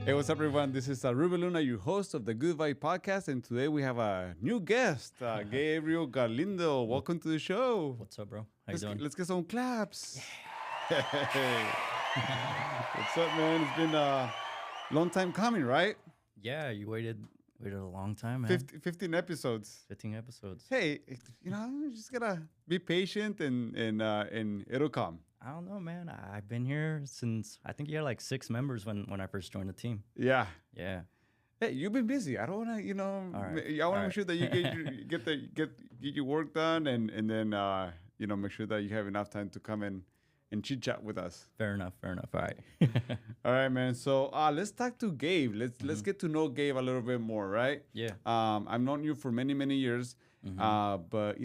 Hey, what's up, everyone? This is Ruben Luna, your host of the Good Vibe Podcast, and today we have a new guest, Gabriel Galindo. Welcome to the show. What's up, bro? How you Let's doing? let's get some claps. Hey. What's up, man? It's been a long time coming, right? Yeah, you waited a long time, man. 15 episodes. 15 episodes. Hey, you just gotta be patient and it'll come. I don't know, man. I've been here since I think you had like 6 members when I first joined the team. Yeah. Yeah. Hey, you've been busy. I don't want to, All right. I want to All make sure that you get your work done and then make sure that you have enough time to come and chit chat with us. Fair enough. All right. All right, man. So let's talk to Gabe. Let's get to know Gabe a little bit more, right? Yeah. I've known you for many years, but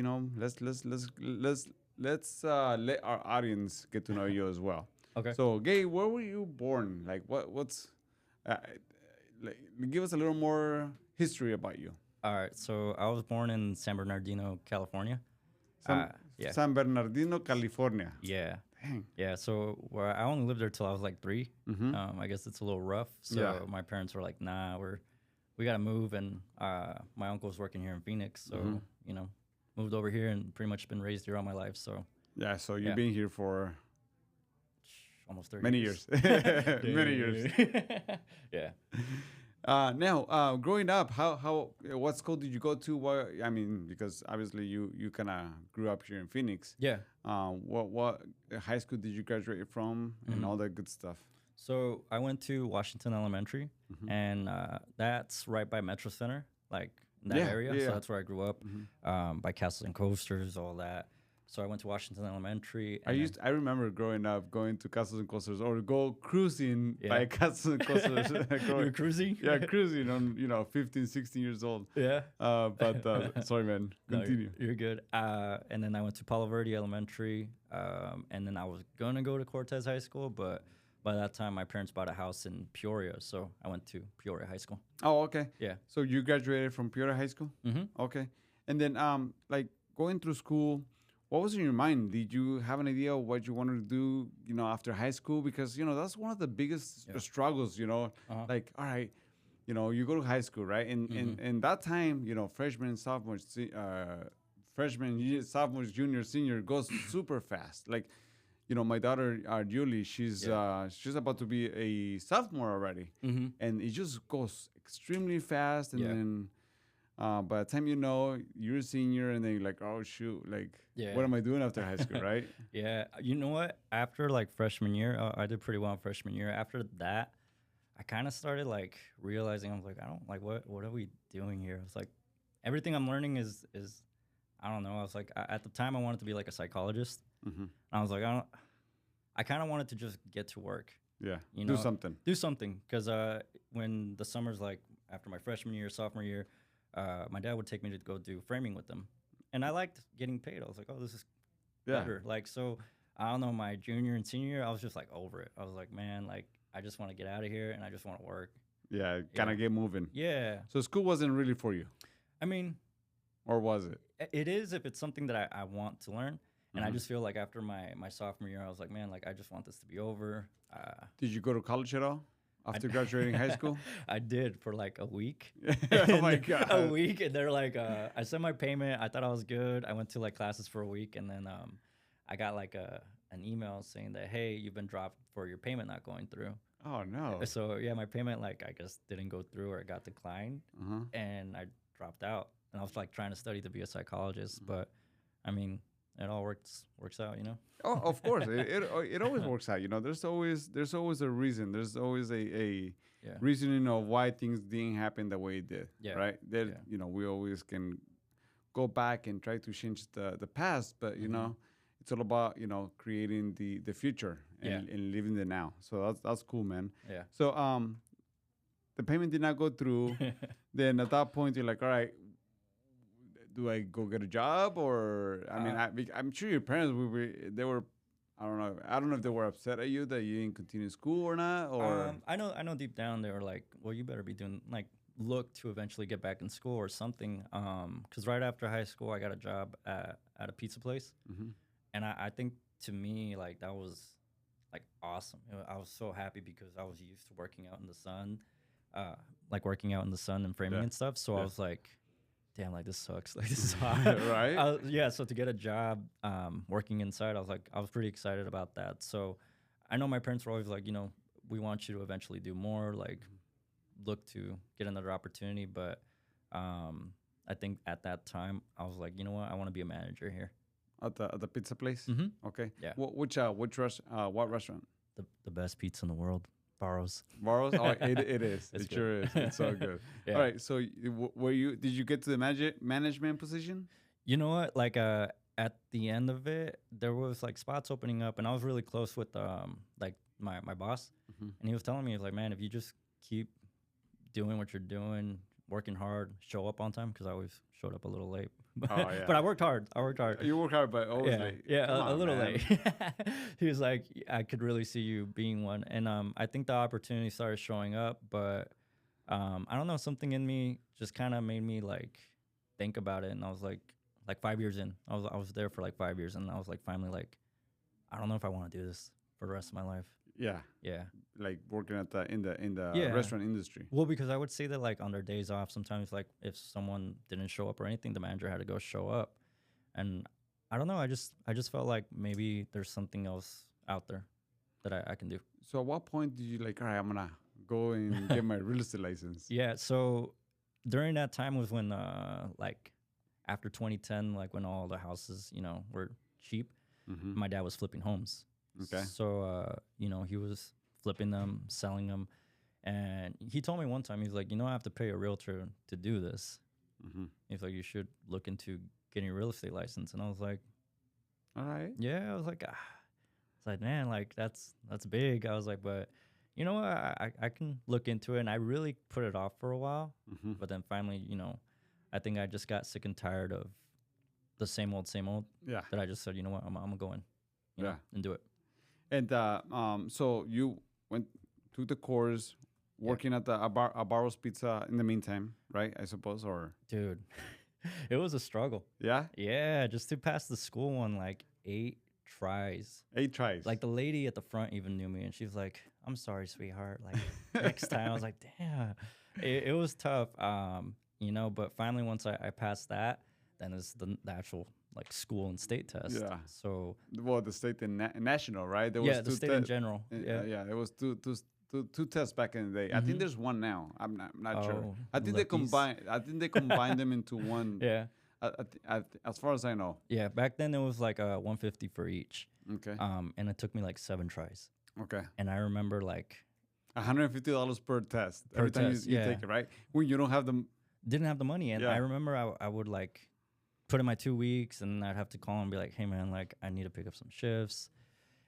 let's let our audience get to know you as well. Okay. So, Gabe, where were you born? Like, what's give us a little more history about you. All right. So I was born in San Bernardino, California. Yeah. San Bernardino, California. Yeah. Dang. Yeah. So where I only lived there till I was like 3. I guess it's a little rough. So Yeah. my parents were like, "Nah, we gotta move." And my uncle's working here in Phoenix, so moved over here and pretty much been raised here all my life. So Yeah, so you've Yeah. been here for almost 30 many years. Many years. Yeah. Now, growing up, what school did you go to? Because obviously you kind of grew up here in Phoenix. Yeah. What high school did you graduate from and all that good stuff? So I went to Washington Elementary, and that's right by Metro Center, like in that area. Yeah. So that's where I grew up, by Castles and Coasters, all that. So I went to Washington Elementary. And I remember growing up going to Castles and Coasters or go cruising by Castles and Coasters. you were cruising? Yeah, cruising on 15, 16 years old. Yeah. But sorry, man. No, Continue. you're good. And then I went to Palo Verde Elementary, and then I was going to go to Cortez High School, but by that time, my parents bought a house in Peoria, so I went to Peoria High School. Oh, okay. Yeah. So you graduated from Peoria High School? Mm-hmm. Okay. And then like going through school, what was in your mind? Did you have an idea of what you wanted to do, after high school? Because, that's one of the biggest struggles, like, all right, you go to high school, right? And that time, freshman, sophomore, junior, senior goes super fast. Like, my daughter, Julie, she's about to be a sophomore already. And it just goes extremely fast. And then by the time you're a senior, and then you're like, oh, shoot, like, what am I doing after high school, right? Yeah. You know what? After, like, freshman year, I did pretty well in freshman year. After that, I kind of started, like, realizing, I was like, I don't, like, what are we doing here? It's like, everything I'm learning is I don't know. I was like, at the time, I wanted to be, like, a psychologist. I was like, I kind of wanted to just get to work. Yeah, Do something. Because when the summers, like, after my freshman year, sophomore year, my dad would take me to go do framing with them. And I liked getting paid. I was like, oh, this is better. Like, so, I don't know, my junior and senior year, I was just, like, over it. I was like, man, like, I just want to get out of here, and I just want to work. Yeah, kind of get moving. Yeah. So school wasn't really for you? I mean... Or was it? It is if it's something that I want to learn. And I just feel like after my sophomore year, I was like, man, like, I just want this to be over. Did you go to college at all after graduating high school? I did for like a week. Oh, my God. A week. And they're like, I sent my payment. I thought I was good. I went to like classes for a week. And then I got like an email saying that, hey, you've been dropped for your payment not going through. Oh, no. So, yeah, my payment, like, I guess didn't go through or it got declined. And I dropped out. And I was like trying to study to be a psychologist. But, I mean... It all works out, Oh, of course, it always works out. There's always a reason. There's always a reasoning of why things didn't happen the way it did. Yeah. Right. We always can go back and try to change the past, but it's all about creating the future and living the now. So that's cool, man. Yeah. So the payment did not go through. Then at that point, you're like, all right. Do I go get a job, or I'm sure your parents were I don't know if they were upset at you that you didn't continue school or not, or I know deep down they were like, well, you better be doing like look to eventually get back in school or something. Because right after high school, I got a job at a pizza place, and I think to me like that was like awesome. I was so happy because I was used to working out in the sun, like working out in the sun and framing Yeah. and stuff. So I Yeah. was like, damn, like this sucks. Like this is hot. Right? Yeah. So to get a job, working inside, I was pretty excited about that. So I know my parents were always like, we want you to eventually do more, like look to get another opportunity. But I think at that time I was like, you know what, I want to be a manager here. At the pizza place? Mm-hmm. Okay. Yeah. What restaurant? The best pizza in the world, Barrows. Barrows? Oh, it is. It's It sure is. It's so good. Yeah. All right. So did you get to the management position? You know what? Like at the end of it, there was like spots opening up, and I was really close with like my boss, Mhm. and he was telling me, he was like, man, if you just keep doing what you're doing, working hard, show up on time, because I always showed up a little late. Oh, yeah. But I worked hard. You work hard, but always Yeah, late. yeah, Come a on, little man. late. He was like, I could really see you being one, and I think the opportunity started showing up, but I don't know, something in me just kind of made me like think about it, and I was like 5 years in, I was there for like 5 years, and I was like finally like, I don't know if I want to do this for the rest of my life. Yeah. Yeah. Like working in the Yeah. restaurant industry. Well, because I would say that like on their days off, sometimes like if someone didn't show up or anything, the manager had to go show up, and I don't know. I just felt like maybe there's something else out there that I can do. So at what point did you like, all right, I'm gonna go and get my real estate license? Yeah. So during that time was when like after 2010, like when all the houses were cheap, Mm-hmm. my dad was flipping homes. Okay. So he was flipping them, selling them, and he told me one time, he's like, I have to pay a realtor to do this. Mm-hmm. He's like, you should look into getting a real estate license. And I was like, All right. yeah. I was like, it's like, man, like that's big. I was like, but you know what? I can look into it. And I really put it off for a while, Mm-hmm. but then finally, I think I just got sick and tired of the same old, Yeah. that I just said, you know what, I'm gonna go in, Yeah. and do it. And so you took the course, working at a Barro's Pizza in the meantime, right? I suppose, or Dude, it was a struggle. yeah, Yeah, just to pass the school one, like 8 tries. 8 tries. Like the lady at the front even knew me, and she was like, "I'm sorry, sweetheart. Like next time." I was like, "Damn." It was tough, But finally, once I passed that, then it's the actual like school and state test. Yeah. So well, the state and national, right? There yeah, the state in general. Yeah, Yeah. There was two tests back in the day. I think there's one now. I'm not sure. Oh, I think they combined them into one. Yeah. As far as I know. Yeah. Back then it was like 150 for each. Okay. And it took me like 7 tries. Okay. And I remember like $150 per test. Per Every time test, you yeah. take it, right? When you don't have them. didn't have the money, and Yeah. I remember I would like put in my 2 weeks, and I'd have to call and be like, hey man, like I need to pick up some shifts,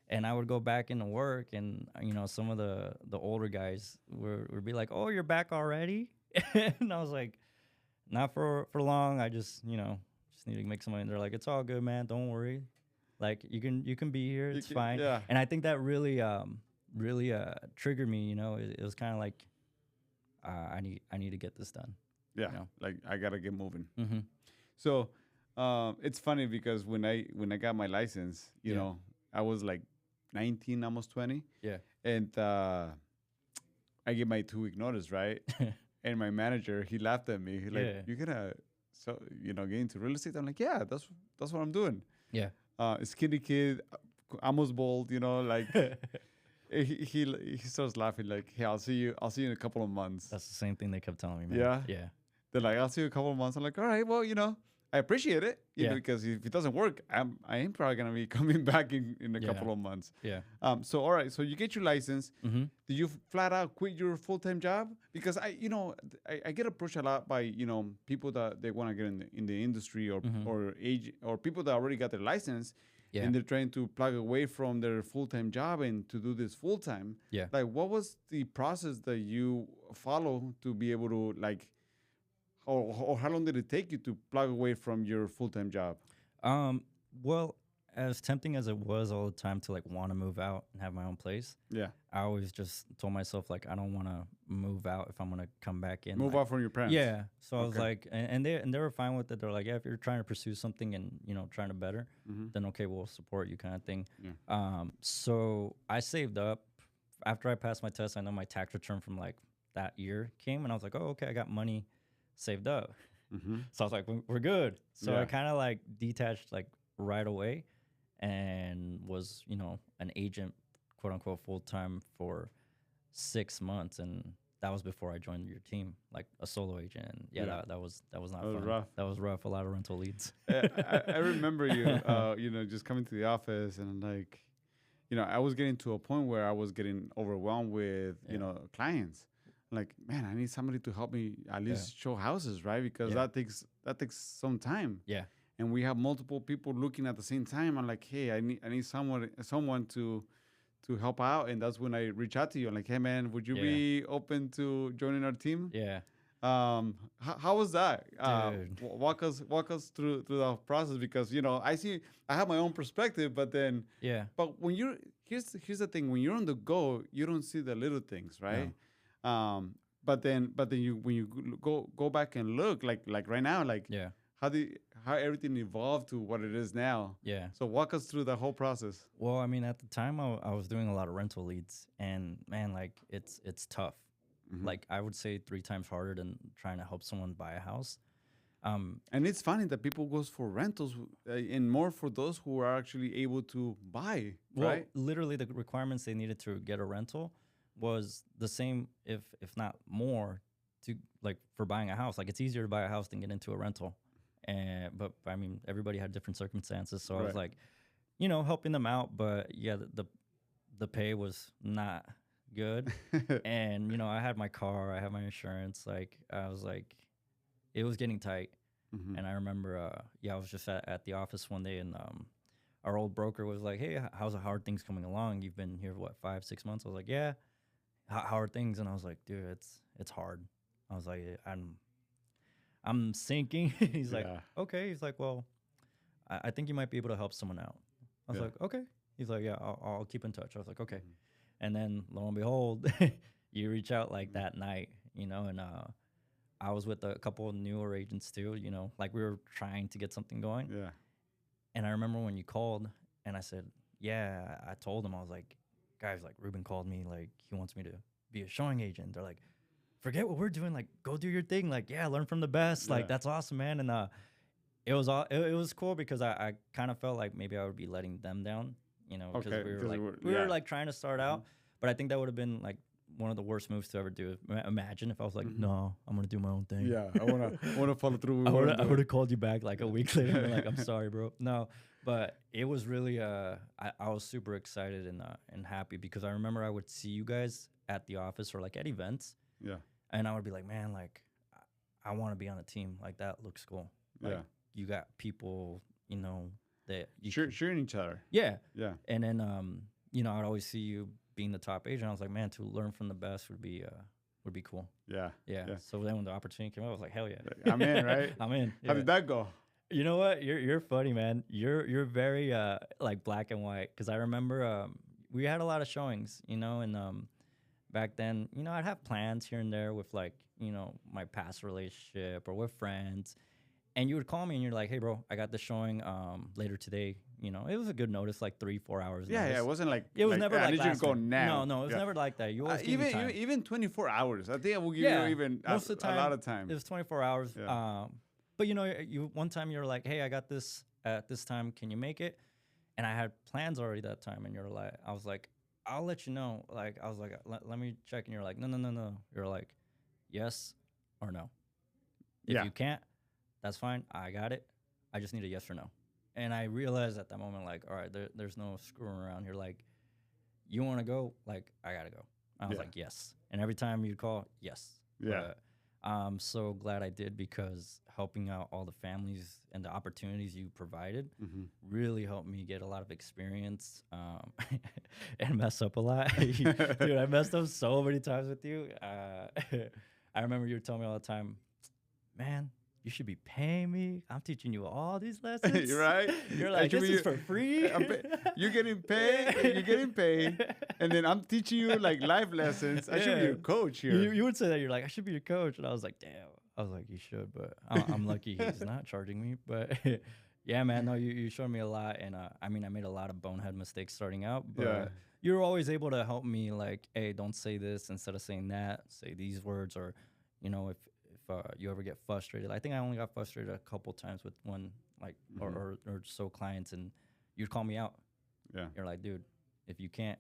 and I would go back into work, and some of the older guys would be like, oh, you're back already. And I was like, not for long, I just need to make some money. And they're like, it's all good, man, don't worry, like you can be here, it's fine. Yeah. And I think that really triggered me. It was kind of like I need to get this done. Yeah. You know? Like I gotta get moving. Mm-hmm. So it's funny because when I got my license, you Yeah. know, I was like 19, almost 20. Yeah. And I get my 2-week notice, right? And my manager, he laughed at me. He's like, Yeah. "You're gonna, get into real estate?" I'm like, "Yeah, that's what I'm doing." Yeah. Skinny kid, almost bald, like he starts laughing like, "Hey, I'll see you in a couple of months." That's the same thing they kept telling me, man. Yeah? Yeah. They're like, "I'll see you in a couple of months." I'm like, "All right, well, I appreciate it, Yeah. because if it doesn't work, I am probably gonna be coming back in a Yeah. couple of months." Yeah. So all right, so you get your license. Mm-hmm. Did you flat out quit your full-time job? Because I get approached a lot by people that they want to get in the industry or Mhm. or age or people that already got their license, Yeah. and they're trying to plug away from their full-time job and to do this full-time. Yeah. Like, what was the process that you follow to be able to or how long did it take you to plug away from your full-time job? Well, as tempting as it was all the time to like want to move out and have my own place, Yeah. I always just told myself like I don't want to move out if I'm gonna come back in. Move like, out from your parents. yeah. So I was Okay. like, and they were fine with it. They're like, yeah, if you're trying to pursue something and trying to better, then okay, we'll support you, kind of thing. Yeah. So I saved up. After I passed my test, I know my tax return from like that year came, and I was like, oh, okay, I got money saved up. So I was like, we're good. So I kind of like detached like right away, and was an agent, quote unquote, full time for 6 months, and that was before I joined your team, like a solo agent. And that was not fun. Rough. That was rough. A lot of rental leads. I remember you, just coming to the office and like, I was getting to a point where I was getting overwhelmed with, clients. Like, man, I need somebody to help me at least show houses, right? Because that takes some time. Yeah. And we have multiple people looking at the same time. I'm like, hey, I need someone to help out. And that's when I reach out to you. I'm like, hey man, would you be open to joining our team? Yeah. How was that? Dude. Walk us through the process, because I have my own perspective, but when you're here's the thing, when you're on the go, you don't see the little things, right? No. But then you, when you go back and look, like right now, like how everything evolved to what it is now. Yeah. So walk us through the whole process. Well, I mean, at the time I was doing a lot of rental leads, and man, like it's tough. Like I would say 3 times harder than trying to help someone buy a house. And it's funny that people goes for rentals and more for those who are actually able to buy, right? Well, literally the requirements they needed to get a rental was the same, if not more, to like for buying a house. Like it's easier to buy a house than get into a rental. But I mean, everybody had different circumstances, so I was like, helping them out. But yeah, the pay was not good. And I had my car, I had my insurance. Like I was like, it was getting tight. And I remember I was just at the office one day, and our old broker was like, hey, how are things coming along? You've been here what, 5-6 months? I was like, yeah. How are things? And I was like, dude, it's hard. I was like, I'm sinking. He's like, okay. He's like, well, I think you might be able to help someone out. I was like, okay. He's like, yeah, I'll keep in touch. I was like, okay. And then lo and behold, you reach out like that night, and I was with a couple of newer agents too, like we were trying to get something going. Yeah. And I remember when you called and I said, yeah, I told him, I was like, guys, like Ruben called me, like he wants me to be a showing agent. They're like, forget what we're doing, like go do your thing, like learn from the best, like that's awesome, man. And it was cool because I kind of felt like maybe I would be letting them down, because we were like trying to start out. But I think that would have been like one of the worst moves to ever do. Imagine if I was like, no, I'm gonna do my own thing. Yeah, I wanna follow through. I would have called you back like a week later and been like, I'm sorry, bro. No, but it was really I was super excited and happy, because I remember I would see you guys at the office or like at events. Yeah. And I would be like, man, like I want to be on a team. Like that looks cool. Like you got people, that you cheering each other. Yeah. Yeah. And then I'd always see you being the top agent. I was like, man, to learn from the best would be cool. Yeah. So then when the opportunity came up, I was like, hell yeah. I'm in, right? I'm in. How did that go? You know what? You're funny, man. You're very like black and white, because I remember we had a lot of showings, and back then, I'd have plans here and there with like, my past relationship or with friends. And you would call me and you're like, hey, bro, I got the showing later today. It was a good notice, like 3-4 hours. Yeah, notice. it wasn't like it was like, never I like need you to go now. No, it was never like that. You always give me time. Even 24 hours. I think I will give you even most of the time, a lot of time. It was 24 hours. Yeah. But you one time you're like, hey, I got this at this time. Can you make it? And I had plans already that time. And you're like, I was like, I'll let you know. Like, I was like, let me check. And you're like, no. You're like, yes or no. If you can't, that's fine. I got it. I just need a yes or no. And I realized at that moment, like, all right, there's no screwing around here. Like, you want to go? Like, I got to go. I was like, yes. And every time you'd call, yes. Yeah. But I'm so glad I did, because helping out all the families and the opportunities you provided really helped me get a lot of experience and mess up a lot. Dude, I messed up so many times with you. I remember you were telling me all the time, man, you should be paying me. I'm teaching you all these lessons. Right? You're like, this is for free. You're getting paid. You're getting paid, and then I'm teaching you like life lessons. I should be your coach here. You would say that. You're like, I should be your coach, and I was like, damn. I was like, you should, but I'm lucky he's not charging me. But yeah, man, no, you showed me a lot, and I mean, I made a lot of bonehead mistakes starting out, but you were always able to help me. Like, hey, don't say this instead of saying that. Say these words, or if you ever get frustrated. I think I only got frustrated a couple times with one, like, or so clients, and you'd call me out. Yeah. You're like, dude, if you can't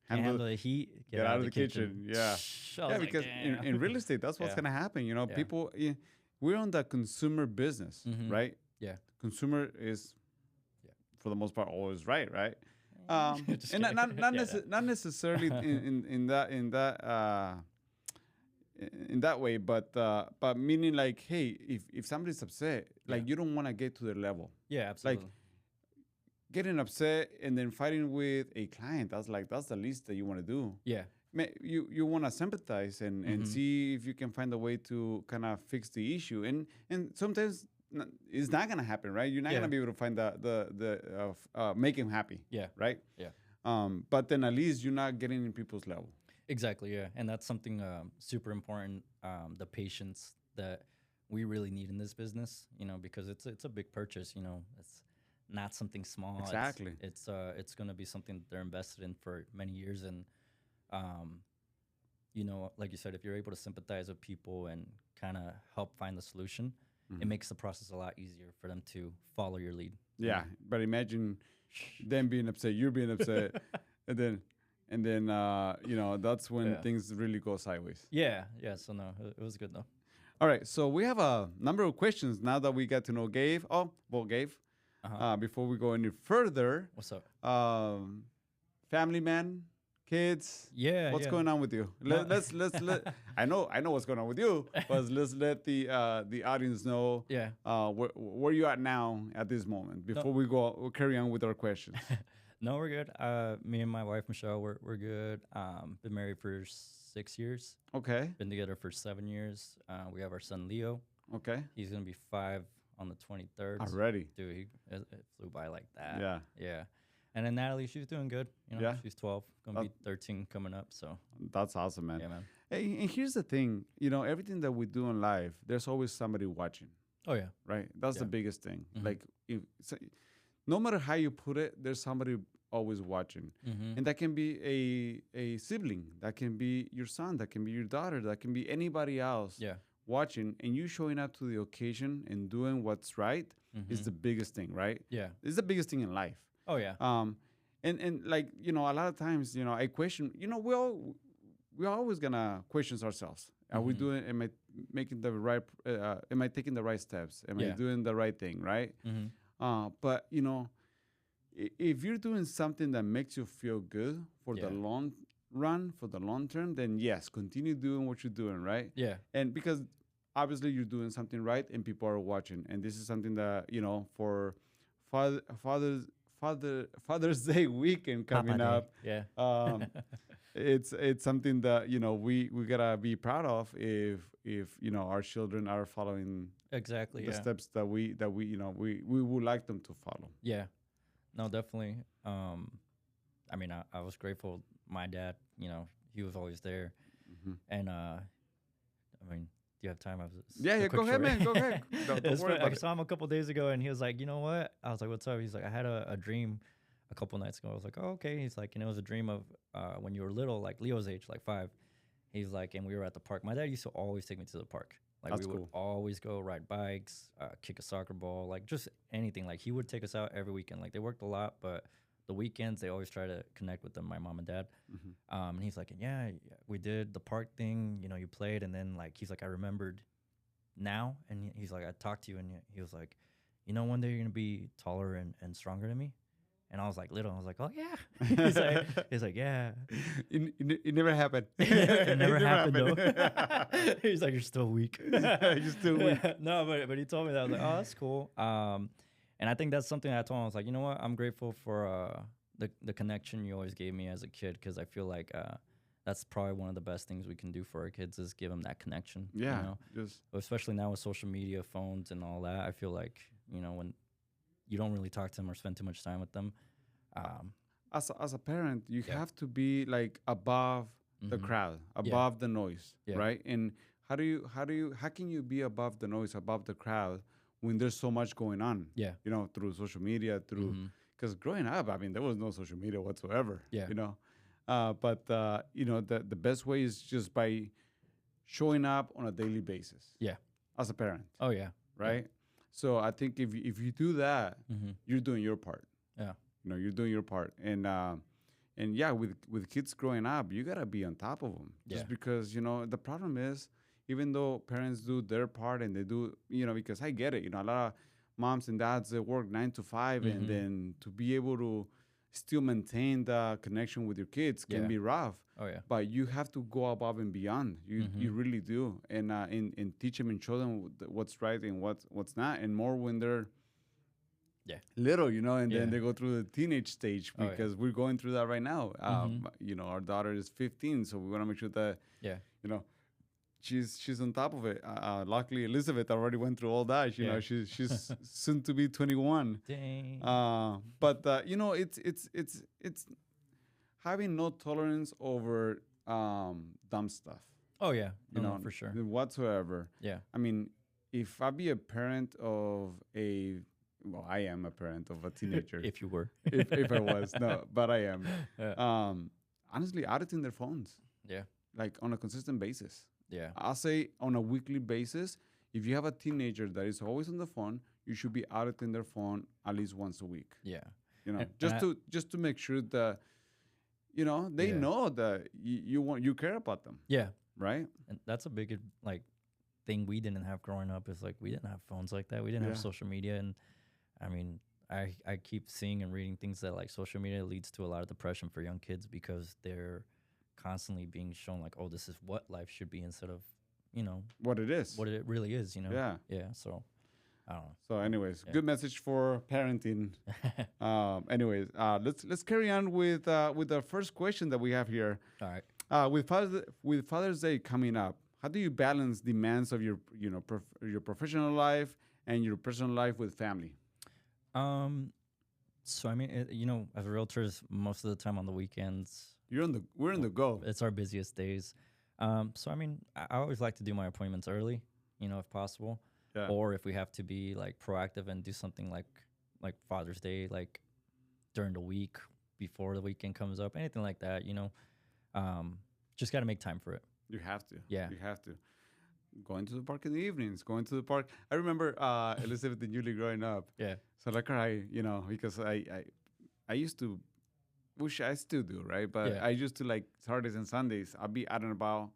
handle the heat, get out of the kitchen. Yeah. Yeah, because in real estate, that's what's going to happen. You know, people, we're on the consumer business, right? Yeah. Consumer is, for the most part, always right? And not necessarily in that way, but meaning like, hey, if somebody's upset, like you don't want to get to their level. Yeah, absolutely. Like getting upset and then fighting with a client, that's the least that you want to do. Yeah. You want to sympathize and see if you can find a way to kind of fix the issue. And sometimes it's not going to happen, right? You're not going to be able to find make him happy. Yeah. Right? Yeah. But then at least you're not getting in people's level. Exactly, yeah. And that's something super important, the patience that we really need in this business, because it's a big purchase, it's not something small. Exactly. It's going to be something that they're invested in for many years. And, like you said, if you're able to sympathize with people and kind of help find the solution, it makes the process a lot easier for them to follow your lead. Yeah, but imagine them being upset, you're being upset, and then that's when things really go sideways. Yeah. So no, it was good though. All right, so we have a number of questions now that we got to know Gabe. Gabe, before we go any further, what's up? Family man, kids. Yeah. What's going on with you? Let's I know what's going on with you, but let's let the audience know. Yeah. Where you at now at this moment before we'll carry on with our questions. No, we're good. Me and my wife Michelle, we're good. Been married for 6 years. Okay. Been together for 7 years. We have our son Leo. Okay. He's gonna be 5 on the 23rd. Already. Dude, it flew by like that. Yeah. Yeah. And then Natalie, she's doing good. She's 12, gonna be 13 coming up. So that's awesome, man. Yeah, man. Hey, and here's the thing, everything that we do in life, there's always somebody watching. Oh yeah. Right. That's the biggest thing. Like, no matter how you put it, there's somebody always watching, and that can be a sibling, that can be your son, that can be your daughter, that can be anybody else. Yeah. Watching, and you showing up to the occasion and doing what's right is the biggest thing, right? Yeah. It's the biggest thing in life. Oh yeah. And like, a lot of times, I question, we're always gonna question ourselves. Are we doing, am I making the right, am I taking the right steps? Am I doing the right thing, right? But, if you're doing something that makes you feel good for the long run, for the long term, then yes, continue doing what you're doing, right? Yeah. And because obviously you're doing something right and people are watching. And this is something that, for Father's Day weekend coming up. Yeah. It's something that, we gotta be proud of if our children are following exactly the steps that we would like them to follow. Yeah. No, definitely. I mean, I was grateful. My dad, he was always there. And, I mean, do you have time? Go ahead, man. Go ahead. Don't worry about I saw him a couple days ago, and he was like, you know what? I was like, what's up? He's like, I had a dream a couple nights ago. I was like, oh, okay. He's like, and it was a dream of when you were little, like Leo's age, like 5. He's like, and we were at the park. My dad used to always take me to the park. Like, we would always go ride bikes, kick a soccer ball, like just anything. Like, he would take us out every weekend. Like, they worked a lot, but the weekends, they always try to connect with them, my mom and dad. And he's like, yeah, we did the park thing, you played. And then, like, he's like, I remembered now. And he's like, I talked to you. And he was like, one day you're going to be taller and stronger than me. And I was like little. I was like, oh, yeah. he's like, yeah. It never happened. It never happened, though. He's like, you're still weak. You're still weak. No, but he told me that. I was like, oh, that's cool. And I think that's something I told him. I was like, you know what? I'm grateful for the connection you always gave me as a kid, because I feel like that's probably one of the best things we can do for our kids is give them that connection. Yeah, You know, just especially now with social media, phones, and all that. I feel like when you don't really talk to them or spend too much time with them. Um, as a parent, you yeah. have to be like above the Mm-hmm. crowd, Yeah. above the noise, Yeah. right? And how can you be above the noise, above the crowd when there's so much going on? Yeah. Through social media, through Mm-hmm. because growing up, I mean, there was no social media whatsoever. Yeah. But the best way is just by showing up on a daily basis. Yeah. As a parent, Oh yeah. right? So I think if you do that, Mm-hmm. you're doing your part. Yeah. You're doing your part, and yeah, with kids growing up, you gotta be on top of them. Just Yeah. because the problem is, even though parents do their part and they do, because I get it. A lot of moms and dads they work 9 to 5, and Mm-hmm. then to be able to still maintain the connection with your kids can Yeah. be rough. Oh yeah. But you have to go above and beyond. You really do, and teach them and show them what's right and what's not, and more when they're little, and Yeah. then they go through the teenage stage Oh, yeah. because we're going through that right now. Our daughter is 15, so we want to make sure that Yeah. she's on top of it. Luckily, Elizabeth already went through all that. Yeah. She's soon to be 21. Dang. But it's having no tolerance over dumb stuff. Oh yeah. No, for sure. Whatsoever. Yeah. I mean, if I be a parent of I am a parent of a teenager. If you were. if I was, no, but I am. Yeah. Honestly, auditing their phones, Yeah. like on a consistent basis. Yeah. I'll say on a weekly basis, if you have a teenager that is always on the phone, you should be auditing their phone at least once a week. Yeah. Just to make sure that they Yeah. know that you care about them, Yeah. right? And that's a big thing we didn't have growing up is we didn't have phones like that. We didn't have social media, and I mean I keep seeing and reading things that social media leads to a lot of depression for young kids because they're constantly being shown oh, this is what life should be instead of What it is. what it really is. Yeah. So I don't know. So anyways, Yeah. good message for parenting. Anyways, let's carry on with the first question that we have here. All right. With Father's Day coming up, how do you balance demands of your your professional life and your personal life with family? So I mean, as realtors, most of the time on the weekends, We're on the go. it's our busiest days. So I mean, I always like to do my appointments early, if possible, Yeah. or if we have to be proactive and do something like Father's Day, during the week before the weekend comes up, anything like that. Just got to make time for it. You have to. Yeah. You have to. Going to the park in the evenings, going to the park. I remember Elizabeth and Julie growing up. Yeah. So because I used to, which I still do, right? But Yeah. I used to Saturdays and Sundays, I'll be out and about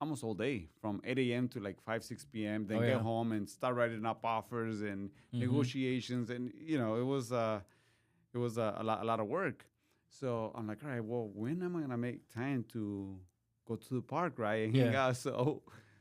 almost all day from 8 a.m. to 5, 6 p.m. Then Oh, get yeah. home and start writing up offers and negotiations. And, it was a lot of work. So I'm like, all right, well, when am I going to make time to go to the park, right? And hang Yeah. out.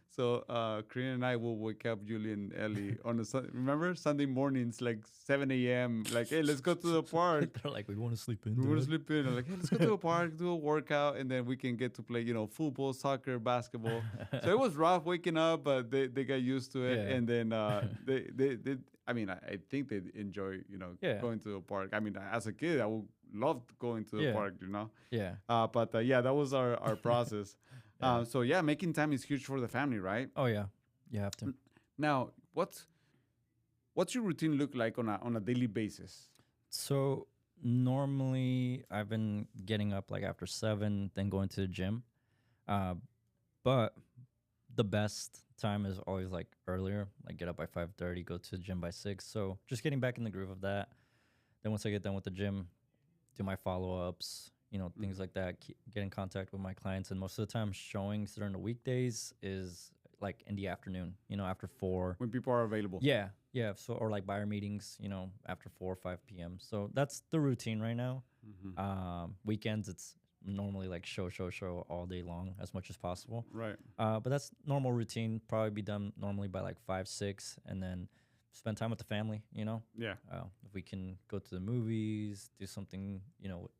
So Karina and I will wake up Julie and Ellie on remember Sunday mornings, 7 a.m. Hey, let's go to the park. They're we want to sleep in. We want to sleep in. I'm like, hey, let's go to the park, do a workout, and then we can get to play, football, soccer, basketball. So it was rough waking up, but they got used to it. Yeah. And then they I mean, I think they enjoy, Yeah. going to the park. I mean, as a kid, I would love going to the Yeah. park, Yeah. But that was our process. Yeah. So making time is huge for the family, right? Oh yeah. You have to. Now, what's your routine look like on a daily basis? So normally I've been getting up after 7, then going to the gym. But the best time is always earlier, get up by 5:30, go to the gym by 6. So just getting back in the groove of that. Then once I get done with the gym, do my follow-ups, things like that, get in contact with my clients. And most of the time showings during the weekdays is in the afternoon, after 4. When people are available. Yeah. Yeah. So, or buyer meetings, after 4 or 5 p.m. So that's the routine right now. Weekends, it's normally show all day long as much as possible. Right. But that's normal routine. Probably be done normally by 5, 6, and then spend time with the family. Yeah. If we can go to the movies, do something,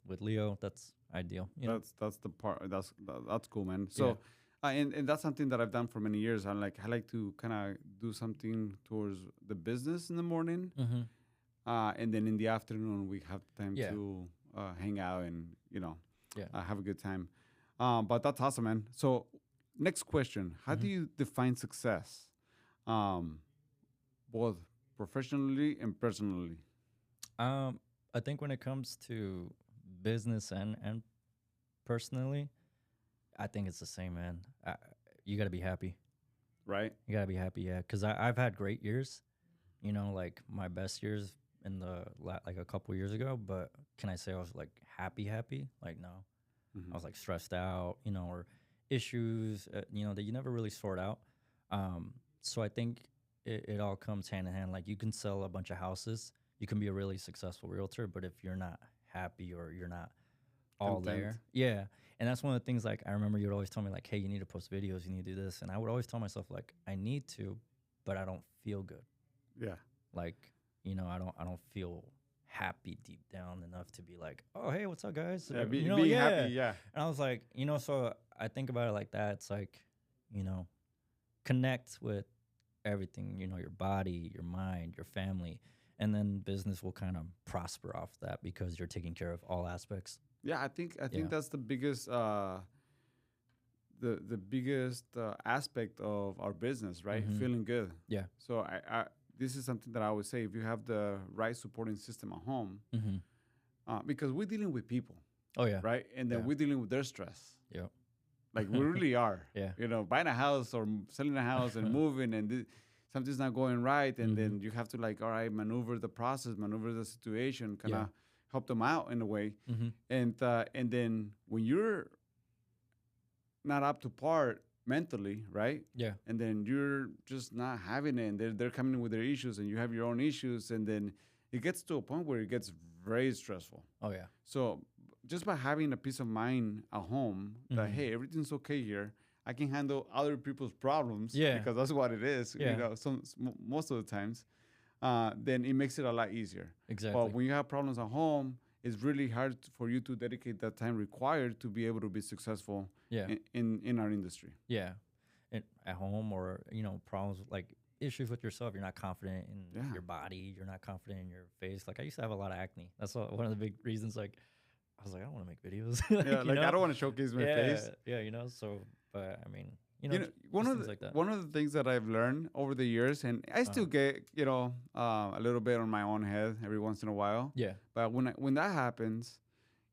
with Leo, that's ideal. You know? That's the part. That's cool, man. So, and that's something that I've done for many years. I like to kind of do something towards the business in the morning, Mm-hmm. and then in the afternoon we have time Yeah. to hang out and Yeah. have a good time. But that's awesome, man. So, next question: how do you define success, both professionally and personally? I think when it comes to business and personally, I think it's the same, man. You got to be happy. Right. You got to be happy, yeah. Because I've had great years, you know, like my best years in like a couple years ago. But can I say I was like happy? Like, no. I was like stressed out, you know, or issues, you know, that you never really sort out. So I think it all comes hand in hand. Like you can sell a bunch of houses, you can be a really successful realtor, but if you're not happy or you're not all Content. there, yeah. And that's one of the things. Like I remember you would always tell me like, hey, you need to post videos, you need to do this, and I would always tell myself like, I need to, but I don't feel good. Yeah. Like, you know, I don't feel happy deep down enough to be like, oh, hey, what's up, guys? Yeah. You know, Being yeah. happy. Yeah. And I was like, you know, so I think about it like that. It's like, you know, connect with everything, you know, your body, your mind, your family, and then business will kind of prosper off that because you're taking care of all aspects. Yeah, I think Yeah. that's the biggest the biggest aspect of our business, right? Feeling good. Yeah. So I this is something that I always say: if you have the right supporting system at home, because we're dealing with people, Oh, yeah. right? And then Yeah. we're dealing with their stress. Yep. Like we really are. Yeah. You know, buying a house or selling a house and moving, and something's not going right, and then you have to like, all right, maneuver the process, maneuver the situation, kind of help them out in a way. And then when you're not up to par mentally, right? Yeah. And then you're just not having it, and they're coming in with their issues, and you have your own issues, and then it gets to a point where it gets very stressful. Oh, yeah. So just by having a peace of mind at home that hey, everything's okay here, I can handle other people's problems, Yeah. because that's what it is. Yeah. You know, most of the times, then it makes it a lot easier. Exactly. But when you have problems at home, it's really hard for you to dedicate that time required to be able to be successful Yeah. in our industry. Yeah. And at home or, you know, problems like issues with yourself. You're not confident in your body. You're not confident in your face. Like I used to have a lot of acne. That's one of the big reasons. Like I was like, I don't want to make videos. Like I don't want to showcase my face. Yeah, you know. So, but I mean, one of the things that I've learned over the years, and I still get a little bit on my own head every once in a while. Yeah. But when that happens,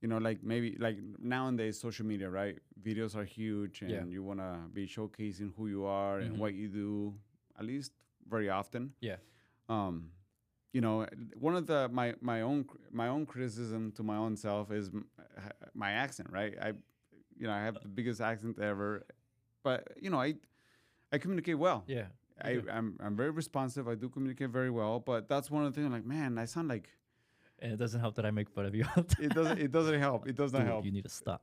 like maybe like nowadays social media, right? Videos are huge, and you want to be showcasing who you are and what you do, at least very often. Yeah. One of my own criticism to my own self is my accent, right? I have the biggest accent ever, but I communicate well. Yeah. I'm very responsive. I do communicate very well, but that's one of the things. I'm like, man, I sound like. And it doesn't help that I make fun of you. It doesn't help. It does not help. You need to stop.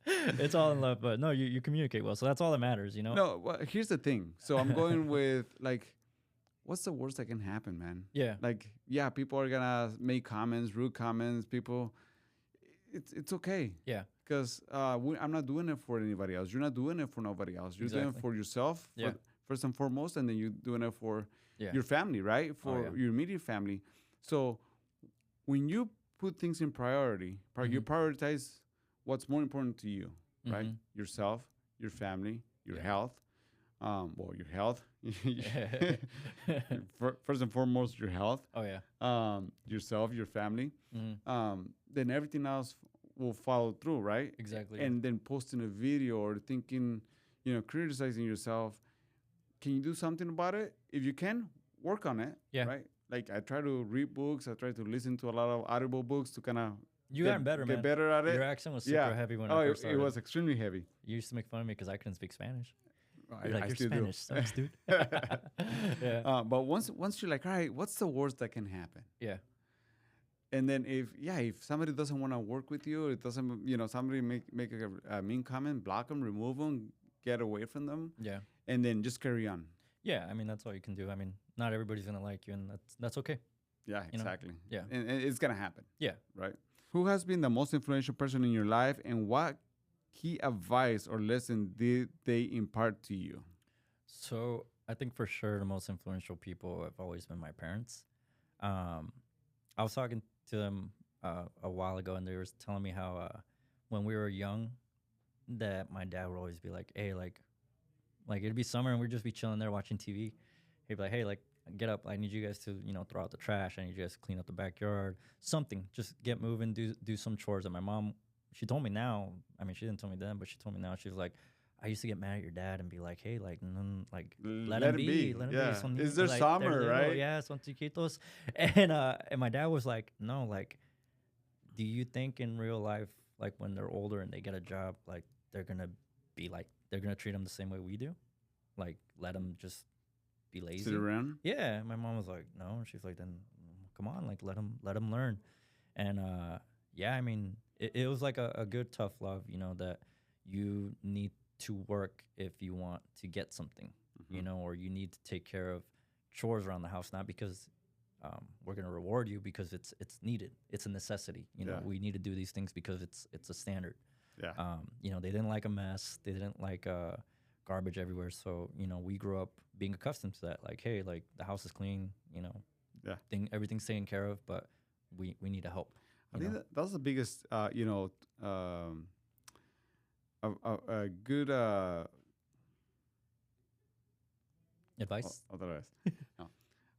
It's all in love, but no, you communicate well, so that's all that matters. No, well, here's the thing. So I'm going with like, what's the worst that can happen, man? Yeah. Like, yeah, people are gonna make comments, rude comments. People, it's okay. Yeah. Because I'm not doing it for anybody else. You're not doing it for nobody else. You're doing it for yourself, first and foremost, and then you're doing it for your family, right? For your immediate family. So when you put things in priority, you prioritize what's more important to you, right? Yourself, your family, your health. Your health. First and foremost, your health. Oh, yeah. Yourself, your family. Then everything else will follow through, right? Exactly. And then posting a video or thinking, criticizing yourself. Can you do something about it? If you can, work on it. Yeah. Right? Like I try to read books. I try to listen to a lot of audible books to kind of get better at it. Your accent was super heavy when I first started. It was extremely heavy. You used to make fun of me because I couldn't speak Spanish. You're like, your still Spanish sucks, dude. Yeah. But once you're like, all right, what's the worst that can happen? Yeah. And then if somebody doesn't want to work with you, it doesn't, somebody make a mean comment, block them, remove them, get away from them. Yeah. And then just carry on. Yeah, I mean that's all you can do. I mean, not everybody's gonna like you, and that's okay. Yeah, exactly. Yeah. And it's gonna happen. Yeah. Right. Who has been the most influential person in your life, and what key advice or lesson did they impart to you? So I think for sure the most influential people have always been my parents. Um, I was talking to them a while ago, and they were telling me how when we were young, that my dad would always be like, "Hey, like it'd be summer, and we'd just be chilling there watching TV. He'd be like, "Hey, like get up! I need you guys to throw out the trash. I need you guys to clean up the backyard. Something. Just get moving. Do some chores." And my mom, she told me now. I mean, she didn't tell me then, but she told me now. She was like, "I used to get mad at your dad and be like, hey, like, like let him be, let him Yeah. be. Son Is niños, there like, summer, they're little, right? yeah, son chiquitos." And my dad was like, "No, like, do you think in real life, like when they're older and they get a job, like they're gonna be like they're gonna treat them the same way we do? Like let them just be lazy?" Sit around. Yeah, my mom was like, "No." And she's like, "Then come on, like let them learn." And yeah, I mean, it was like a good tough love, that you need to work if you want to get something, or you need to take care of chores around the house, not because we're gonna reward you, because it's needed, it's a necessity. Yeah. We need to do these things because it's a standard. Yeah. They didn't like a mess, they didn't like garbage everywhere, so we grew up being accustomed to that. Like, hey, like the house is clean, Yeah. everything's taken care of, but we need to help. I think that's the biggest, a good Advice. otra vez. No.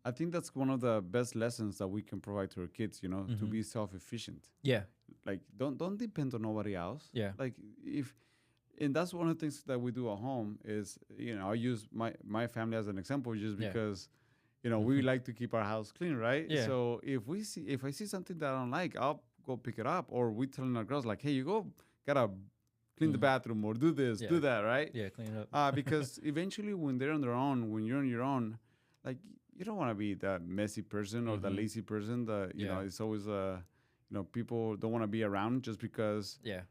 I think that's one of the best lessons that we can provide to our kids, to be self-efficient. Yeah. Like don't depend on nobody else. Yeah. Like and that's one of the things that we do at home is, I use my family as an example just Yeah. because, we like to keep our house clean, right? Yeah. So if I see something that I don't like, I'll go pick it up. Or we telling our girls like, hey, you gotta clean the bathroom or do this, do that, right? Yeah, clean it up. Because eventually when they're on their own, when you're on your own, like you don't want to be that messy person or the lazy person that, it's always, people don't want to be around just because, Yeah.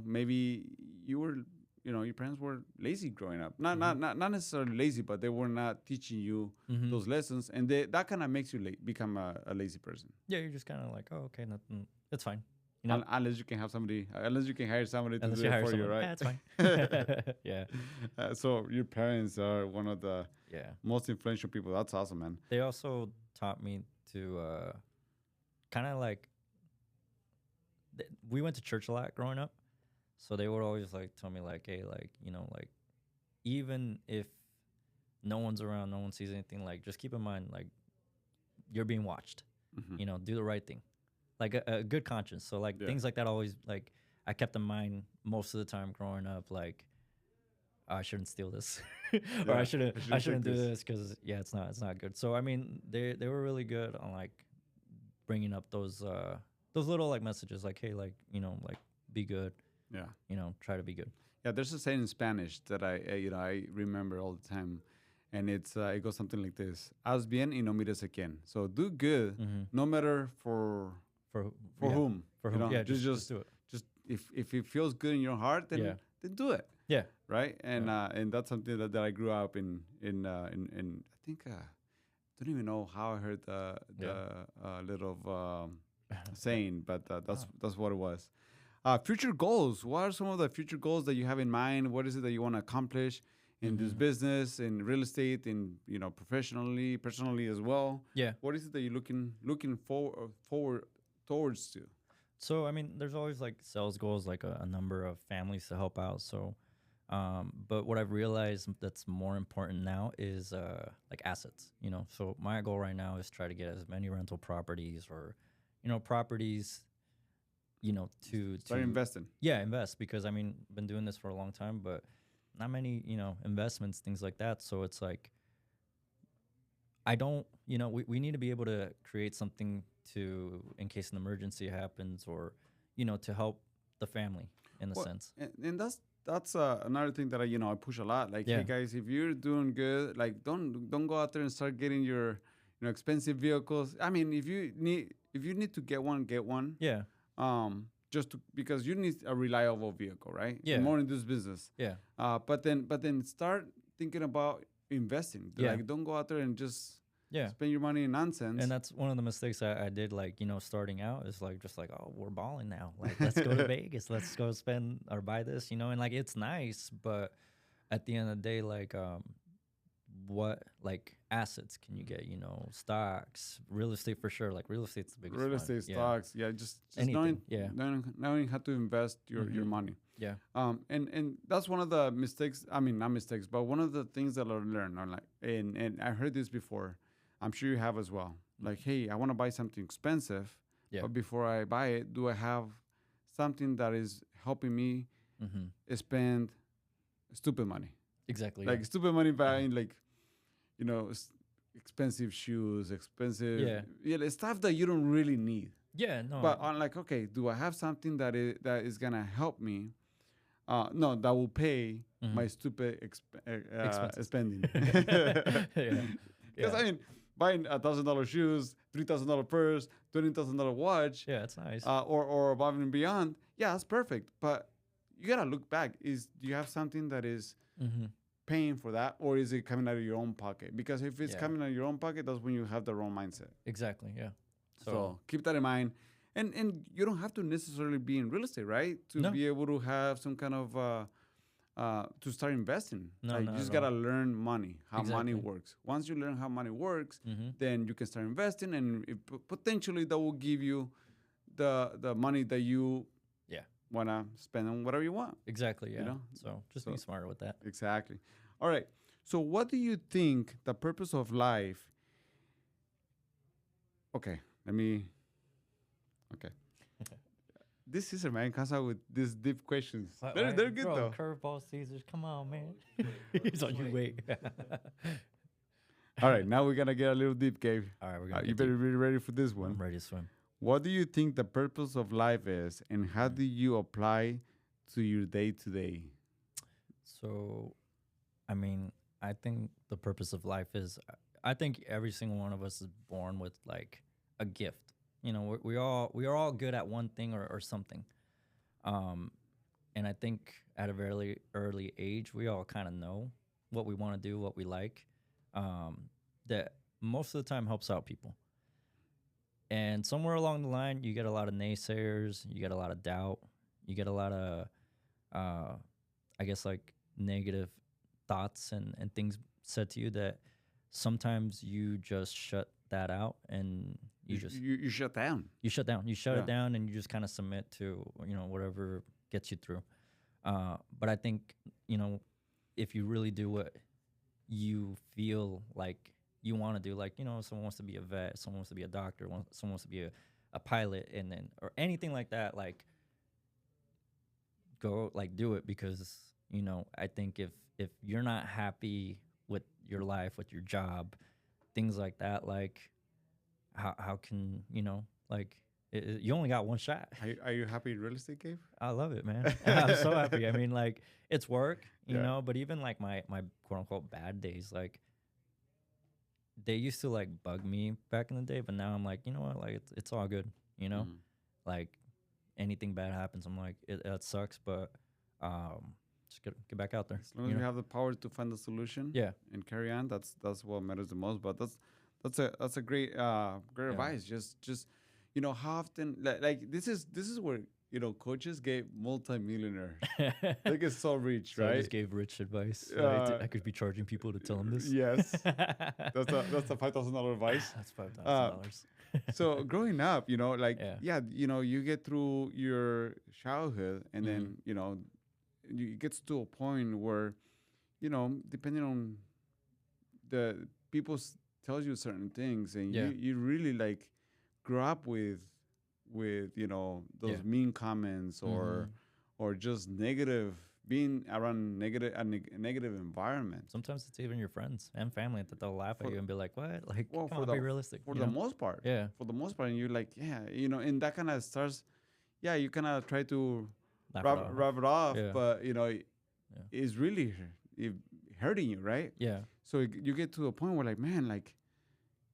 maybe you were, your parents were lazy growing up. Not necessarily lazy, but they were not teaching you those lessons. And that kind of makes you become a lazy person. Yeah, you're just kind of like, oh, okay, nothing, it's fine. Unless you can hire somebody to do it for you, right? Yeah, it's fine. Yeah. So your parents are one of the most influential people. That's awesome, man. They also taught me to kind of like, we went to church a lot growing up. So they would always like tell me like, hey, like, like even if no one's around, no one sees anything, like just keep in mind, like you're being watched, do the right thing. Like a good conscience. So like things like that always, like I kept in mind most of the time growing up, like, oh, I shouldn't steal this or I shouldn't do this because it's not good. So I mean they were really good on like bringing up those little like messages, like, hey, like, like be good. Yeah. Try to be good. Yeah, there's a saying in Spanish that I remember all the time, and it goes something like this: "Haz bien y no mires a quién." So do good, no matter for whom. For whom? Yeah, just do it. Just if it feels good in your heart, then do it. Yeah. Right. And and that's something that I grew up in I think don't even know how I heard the little saying, but that's what it was. Future goals. What are some of the future goals that you have in mind? What is it that you want to accomplish in this business, in real estate, in professionally, personally as well? Yeah. What is it that you're looking forward towards to? So I mean, there's always like sales goals, like a number of families to help out. So, but what I've realized that's more important now is like assets. So my goal right now is try to get as many rental properties or properties. To start investing. Yeah, invest, because I mean, been doing this for a long time, but not many, investments, things like that. So it's like, I don't, we need to be able to create something in case an emergency happens, or, to help the family in a sense. And that's another thing that I push a lot. Like, hey guys, if you're doing good, like don't go out there and start getting your, expensive vehicles. I mean, if you need to get one, get one. Yeah. Because you need a reliable vehicle, right? Yeah. More in this business. Yeah. But then start thinking about investing. Yeah. Like, don't go out there and just Yeah. spend your money in nonsense. And that's one of the mistakes I did, like, starting out is like, just like, oh, we're balling now. Like, let's go to Vegas. Let's go spend or buy this, and like, it's nice. But at the end of the day, like, what, like, assets can you get? Stocks, real estate for sure. Like, real estate's the biggest Real one. estate, Yeah. stocks, yeah, just Anything. Yeah. knowing how to invest your money. Yeah. And that's one of the mistakes. I mean, not mistakes, but one of the things that I learned. I'm like, and I heard this before. I'm sure you have as well. Like, hey, I want to buy something expensive, Yeah. but before I buy it, do I have something that is helping me spend stupid money? Exactly. Like stupid money buying like, expensive shoes, expensive the stuff that you don't really need. Yeah. No. But I'm like, okay, do I have something that is gonna help me? No, that will pay my stupid spending. Yeah. Because I mean, buying $1,000 shoes, $3,000 purse, $20,000 watch, Yeah, it's nice. or above and beyond, yeah, that's perfect. But you gotta look back. Do you have something that is paying for that, or is it coming out of your own pocket? Because if it's coming out of your own pocket, that's when you have the wrong mindset. Exactly. Yeah. So keep that in mind. And you don't have to necessarily be in real estate, right? To be able to have some kind of to start investing. You just gotta learn how money works. Once you learn how money works, then you can start investing, and potentially that will give you the money that you wanna spend on whatever you want. Exactly. Yeah. So just be smarter with that. Exactly. All right. So what do you think the purpose of life? Okay. This is a man comes out with these deep questions. They're good though. Curveball Caesars, come on, man. He's on your way. All right, now we're gonna get a little deep, Gabe. All right, we're gonna. You better be ready for this one. I'm ready to swim. What do you think the purpose of life is, and how do you apply to your day to day? So, I mean, I think the purpose of life is, I think every single one of us is born with like a gift. We are all good at one thing or something. And I think at a very early age, we all kind of know what we want to do, what we like. That most of the time helps out people. And somewhere along the line, you get a lot of naysayers, you get a lot of doubt, you get a lot of, I guess, like negative thoughts and things said to you that sometimes you just shut that out and you shut down. You shut down. You shut it down and you just kind of submit to, whatever gets you through. But I think, if you really do what you feel like you want to do, like, someone wants to be a vet, someone wants to be a doctor, someone wants to be a pilot, and then, or anything like that, like, go, like, do it. Because, I think if you're not happy with your life, with your job, things like that, like, how can, like, you only got one shot. Are you happy in real estate, Gabe? I love it, man. I'm so happy. I mean, like, it's work, you know, but even like my quote unquote bad days, like, they used to like bug me back in the day, but now I'm like, you know what, like, it's all good, like, anything bad happens, I'm like, it sucks, but just get back out there. As long as you have the power to find the solution, and carry on, that's what matters the most. But that's a great advice. Just how often, like this is where coaches gave multi-millionaire. They get so rich, so right? I just gave rich advice. I could be charging people to tell them this. Yes, that's a $5,000 advice. That's $5,000. So growing up, you get through your childhood, and then it gets to a point where, depending on the people tells you certain things, and you really like grow up with those mean comments or just negative, being around a negative environment. Sometimes it's even your friends and family that they'll laugh at you and be like, "What? Like, well, come on, be realistic." For the most part, for the most part, and you're like, and that kind of starts, you kind of try to wrap it off, but it's really hurting you, right? Yeah. So you get to a point where, like, man, like,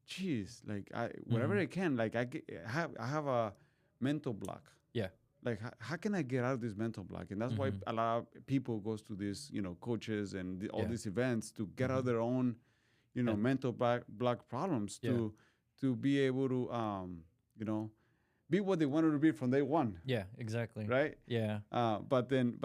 geez, like, whatever I can, like, I have a mental block. Yeah. Like, how can I get out of this mental block? And that's why a lot of people goes to these, coaches and all these events to get out their own, mental block problems to be able to you know be what they wanted to be from day one. Yeah, exactly. Right. Yeah. But then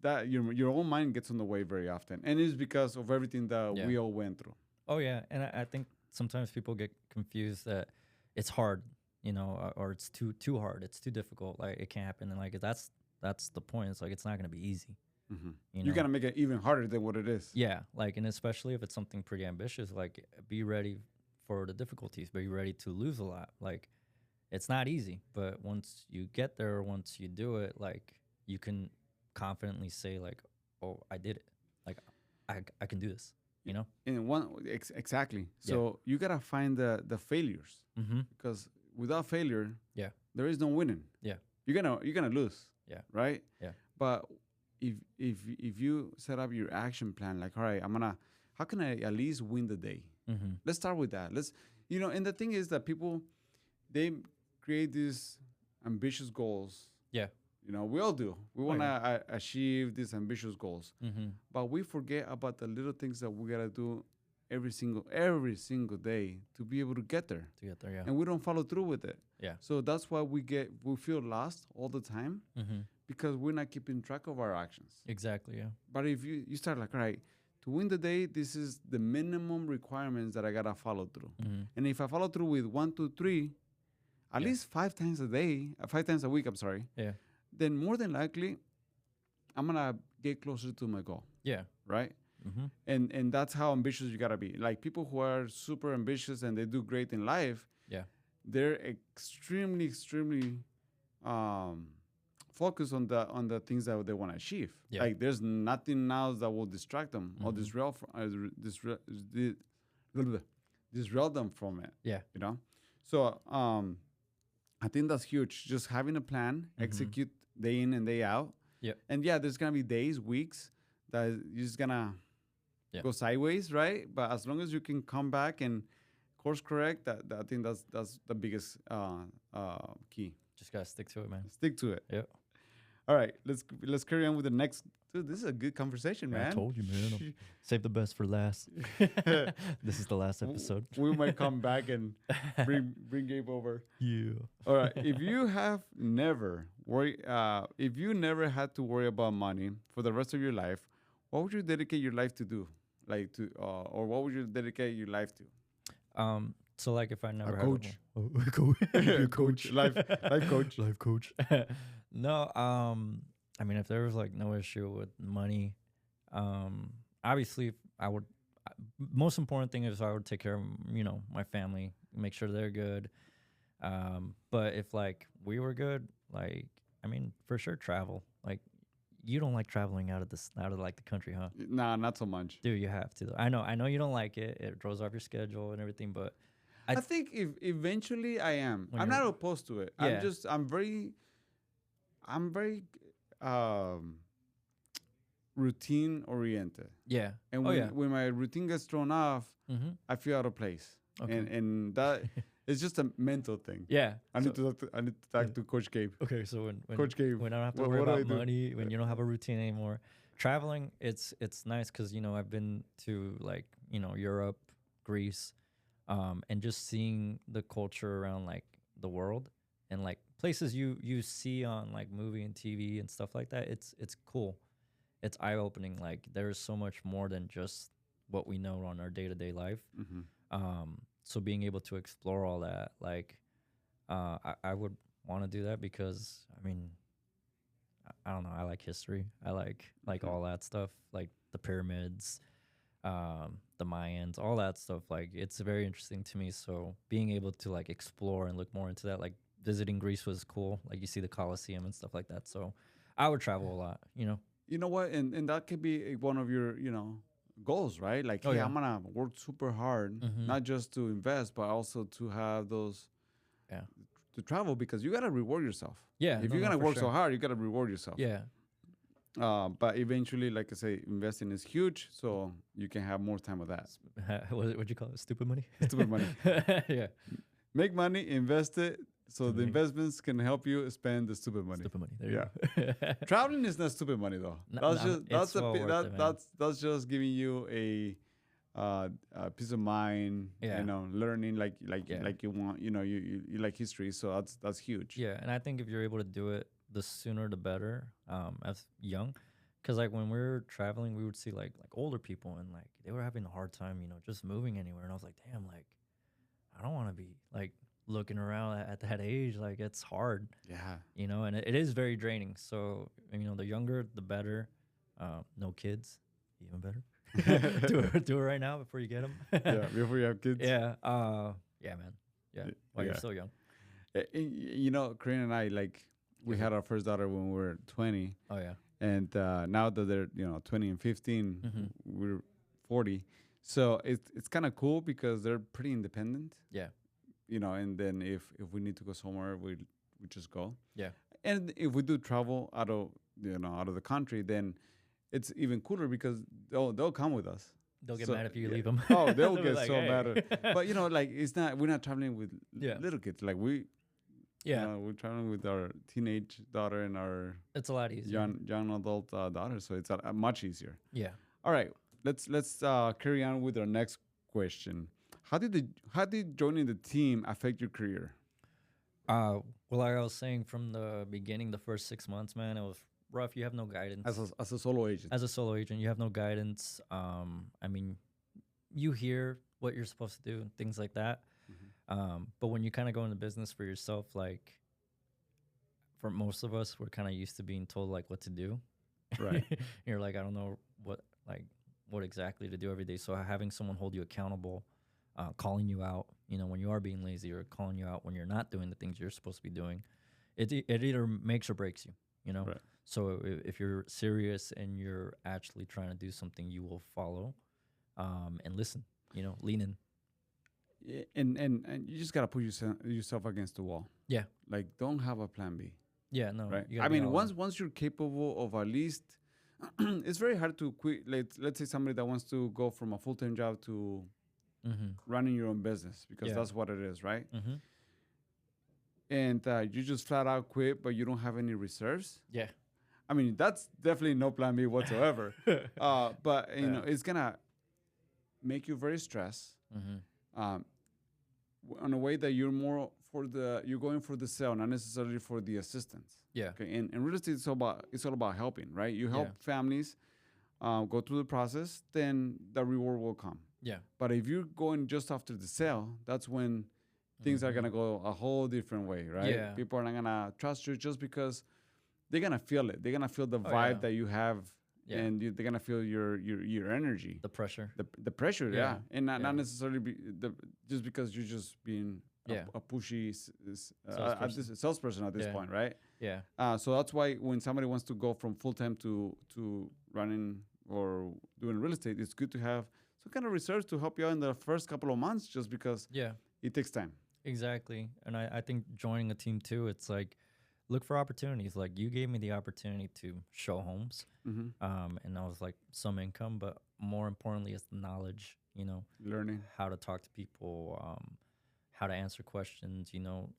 that your own mind gets in the way very often, and it's because of everything that we all went through. Oh yeah, and I think sometimes people get confused that it's hard, or it's too hard, it's too difficult, like it can't happen, and like that's the point. It's like it's not gonna be easy. You gotta make it even harder than what it is. Yeah, like, and especially if it's something pretty ambitious, like be ready for the difficulties, be ready to lose a lot. Like it's not easy, but once you get there, once you do it, like you can confidently say like, oh, I did it. Like I can do this. In one exactly. So you gotta find the failures, because without failure, there is no winning. Yeah, you're gonna lose. Yeah, right. Yeah, but if you set up your action plan, like, all right, how can I at least win the day? Let's start with that. And the thing is that people, they create these ambitious goals. Yeah. We all do. We want to achieve these ambitious goals, but we forget about the little things that we gotta do every single day to be able to get there. Yeah. And we don't follow through with it. Yeah. So that's why we feel lost all the time, because we're not keeping track of our actions. Exactly. Yeah. But if you start like, all right, to win the day, this is the minimum requirements that I gotta follow through. And if I follow through with 1, 2, 3, at least 5 times a week, I'm sorry. Yeah. Then more than likely, I'm gonna get closer to my goal. Yeah. Right. And that's how ambitious you gotta be. Like people who are super ambitious and they do great in life. Yeah. They're extremely focused on the things that they want to achieve. Yeah. Like there's nothing else that will distract them or disrail them from it. Yeah. So I think that's huge. Just having a plan, execute day in and day out. Yeah. And there's gonna be days, weeks that you're just gonna go sideways, right? But as long as you can come back and course correct, that I think that's the biggest key. Just gotta stick to it, man. Stick to it. Yeah. All right, let's carry on with the next. Dude, this is a good conversation, man. I told you, man. Save the best for last. This is the last episode. We might come back and bring Gabe over. Yeah. All right. If you never had to worry about money for the rest of your life, what would you dedicate your life to do? Or what would you dedicate your life to? So like if I never had coach. Coach. Life coach. Life coach. No, I mean, if there was like no issue with money, obviously I would. Most important thing is I would take care of my family, make sure they're good. But if like we were good, like I mean, for sure travel. Like you don't like traveling out of like the country, huh? Nah, not so much. Dude, you have to. I know you don't like it. It throws off your schedule and everything, but I think if eventually I am. I'm not opposed to it. Yeah. I'm very routine oriented. Yeah. And when my routine gets thrown off, I feel out of place. Okay. And that it's just a mental thing. Yeah. I need to talk to Coach Gabe. Okay, so when Coach Gabe, when I don't have to worry about money, when you don't have a routine anymore, traveling, it's nice because I've been to like Europe, Greece, and just seeing the culture around like the world and like places you see on like movie and TV and stuff like that. It's cool. It's eye opening. Like there's so much more than just what we know on our day-to-day life. So being able to explore all that, like I would want to do that because I mean I don't know, I like history. I like all that stuff, like the pyramids, the Mayans, all that stuff. Like it's very interesting to me. So being able to like explore and look more into that, like visiting Greece was cool. Like you see the Colosseum and stuff like that. So I would travel a lot, You know what? And that could be one of your, goals, right? Like, hey, I'm gonna work super hard, not just to invest, but also to have those to travel, because you gotta reward yourself. Yeah. If you're gonna work so hard, you gotta reward yourself. Yeah. But eventually, like I say, investing is huge, so you can have more time with that. What'd you call it? Stupid money? Stupid money. Yeah. Make money, invest it, so the investments can help you spend the stupid money. Stupid money. There you go. Traveling is not stupid money though. That's just giving you peace of mind. Yeah. You know, learning Yeah. like you want. You know, you like history, so that's huge. Yeah, and I think if you're able to do it, the sooner the better. As young, because like when we were traveling, we would see like older people and like they were having a hard time, just moving anywhere. And I was like, damn, like I don't want to be like looking around at that age. Like it's hard, Yeah. and it is very draining. So the younger, the better. No kids, even better. do it right now before you get them. Yeah. Before you have kids. Yeah. Yeah, man. Yeah. While you're Yeah. still young. You know, Corinne and I we had our first daughter when we were 20. Oh yeah. And now that they're 20 and 15, Mm-hmm. we're 40. So it's kind of cool because they're pretty independent. Yeah. And then if we need to go somewhere, we just go. Yeah. And if we do travel out of the country, then it's even cooler because they'll come with us. They'll get So, mad if you yeah. leave them. Oh, they'll They'll be get like, so "Hey." mad. But we're not traveling with Yeah. little kids. Like Yeah. we're traveling with our teenage daughter and our It's a lot easier. young adult daughter, so it's much easier. Yeah. All right, let's carry on with our next question. How did joining the team affect your career? Well, like I was saying from the beginning, the first 6 months, man, it was rough. You have no guidance. As a solo agent? As a solo agent, you have no guidance. I mean, you hear what you're supposed to do and things like that. But when you kind of go into business for yourself, like for most of us, we're kind of used to being told like what to do. Right. You're like, I don't know what exactly to do every day. So having someone hold you accountable, calling you out, when you are being lazy, or calling you out when you're not doing the things you're supposed to be doing, it either makes or breaks you, Right. So if you're serious and you're actually trying to do something, you will follow, and listen, lean in. Yeah, and you just gotta put yourself against the wall. Yeah. Like, don't have a plan B. Yeah, no. Right. You gotta I be mean, all in. once you're capable of at least, it's very hard to quit. Let's say somebody that wants to go from a full-time job to running your own business, because Yeah. that's what it is, right? Mm-hmm. And you just flat out quit, but you don't have any reserves. Yeah. I mean, that's definitely no plan B whatsoever. But it's gonna make you very stressed. In a way that you're more you're going for the sale, not necessarily for the assistance. Yeah. Okay. And real estate is all about helping, right? You help Yeah. families go through the process, then the reward will come. Yeah. But if you're going just after the sale, that's when things are gonna go a whole different way, right? Yeah. People are not gonna trust you just because they're gonna feel it. They're gonna feel the Oh, vibe yeah. that you have, Yeah. and they're gonna feel your energy, The pressure. the pressure, Yeah. and not Yeah. necessarily just because you're just being Yeah. a pushy Salesperson. salesperson at this Yeah. point, right? Yeah. So that's why when somebody wants to go from full time to running or doing real estate, it's good to have some kind of research to help you out in the first couple of months, just because Yeah. it takes time. Exactly. And I think joining a team too, it's like look for opportunities. Like you gave me the opportunity to show homes. And I was like some income, but more importantly, it's the knowledge, Learning. how to talk to people, how to answer questions,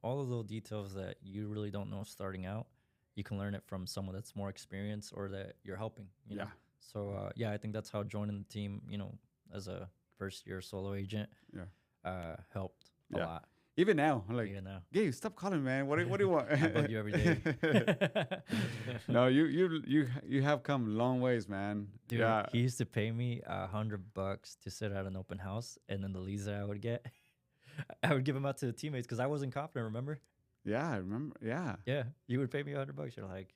all of those details that you really don't know starting out. You can learn it from someone that's more experienced or that you're helping, you know? So, I think that's how joining the team, as a first year solo agent, helped a lot. Even now, I'm like, Even now. Gabe, stop calling, man. What do you want? I bug you every day. No, you have come a long ways, man. Dude, Yeah. he used to pay me $100 to sit at an open house, and then the leads that I would get, I would give them out to the teammates because I wasn't confident. Remember? Yeah, I remember. Yeah. Yeah, you would pay me $100. You're like,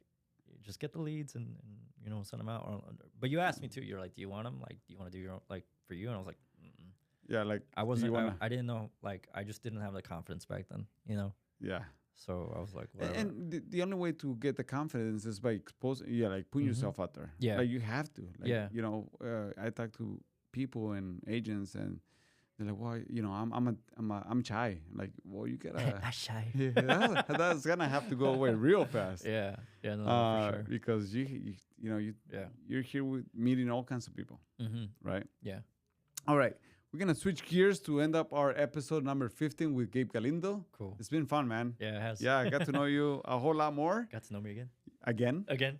just get the leads and send them out. But you asked me too. You're like, do you want them? Like, do you want to do your own, like for you? And I was like, mm-mm. Yeah, like I wasn't. I didn't know. Like, I just didn't have the confidence back then. Yeah. So I was like, whatever. And the only way to get the confidence is by exposing, like putting yourself out there. Yeah. Like you have to. Like, Yeah. I talk to people and agents, and they're like, well, I'm shy. Like, well, you gotta. I'm shy. Yeah, that's gonna have to go away real fast. Yeah. Yeah. No, for sure. Because you're here with meeting all kinds of people, right? Yeah. All right. We're going to switch gears to end up our episode number 15 with Gabe Galindo. Cool. It's been fun, man. Yeah, it has. Yeah, I got to know you a whole lot more. Got to know me again. Again. Again.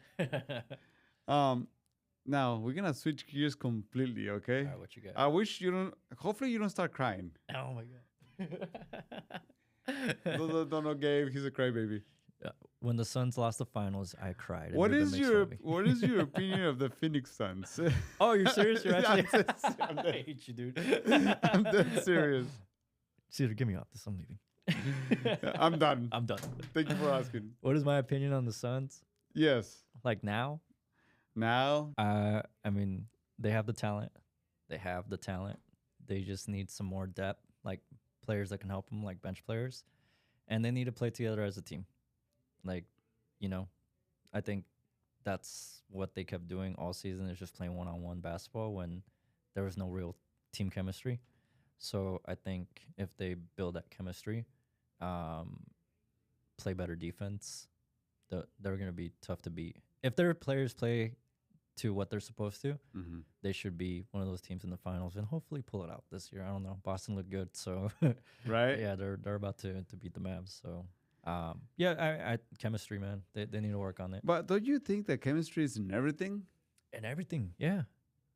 Now we're gonna switch gears completely, okay? All right, what you got? I wish you don't. Hopefully, you don't start crying. Oh my god. Don't know, Gabe. He's a crybaby. When the Suns lost the finals, I cried. What is your opinion of the Phoenix Suns? Oh, you're serious? You're actually. I'm dead. I hate you, dude. I'm dead serious. Cedar, get me off this. I'm leaving. I'm done. I'm done. Thank you for asking. What is my opinion on the Suns? Yes. Like now? Now? I mean, they have the talent. They have the talent. They just need some more depth, like players that can help them, like bench players. And they need to play together as a team. Like, I think that's what they kept doing all season is just playing one-on-one basketball when there was no real team chemistry. So I think if they build that chemistry, play better defense, they're going to be tough to beat. If their players play to what they're supposed to, they should be one of those teams in the finals and hopefully pull it out this year. I don't know. Boston looked good, so right? Yeah, they're about to beat the Mavs. So I chemistry, man. They need to work on it. But don't you think that chemistry is in everything? In everything, yeah.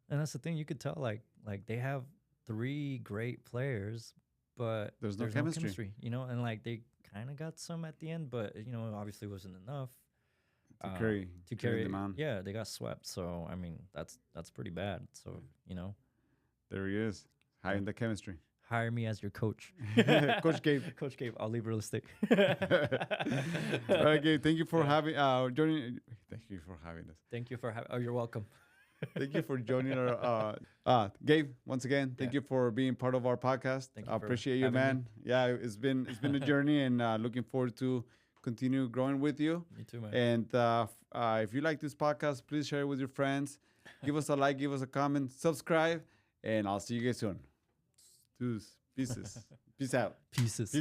And that's the thing. You could tell, like they have 3 great players, but there's no chemistry. And like they kind of got some at the end, but obviously wasn't enough to carry them on. Yeah, they got swept. So I mean, that's pretty bad. So there he is, hiding the chemistry. Hire me as your coach, Coach Gabe. Coach Gabe. I'll leave real estate. All right, Gabe. Thank you for having joining. Thank you for having us. Thank you for having. Oh, you're welcome. Thank you for joining our Gabe. Once again, thank you for being part of our podcast. I appreciate you, man. Me. Yeah, it's been a journey, and looking forward to continue growing with you. Me too, man. And if you like this podcast, please share it with your friends. Give us a like, give us a comment, subscribe, and I'll see you guys soon. Pieces. Peace out. Pieces.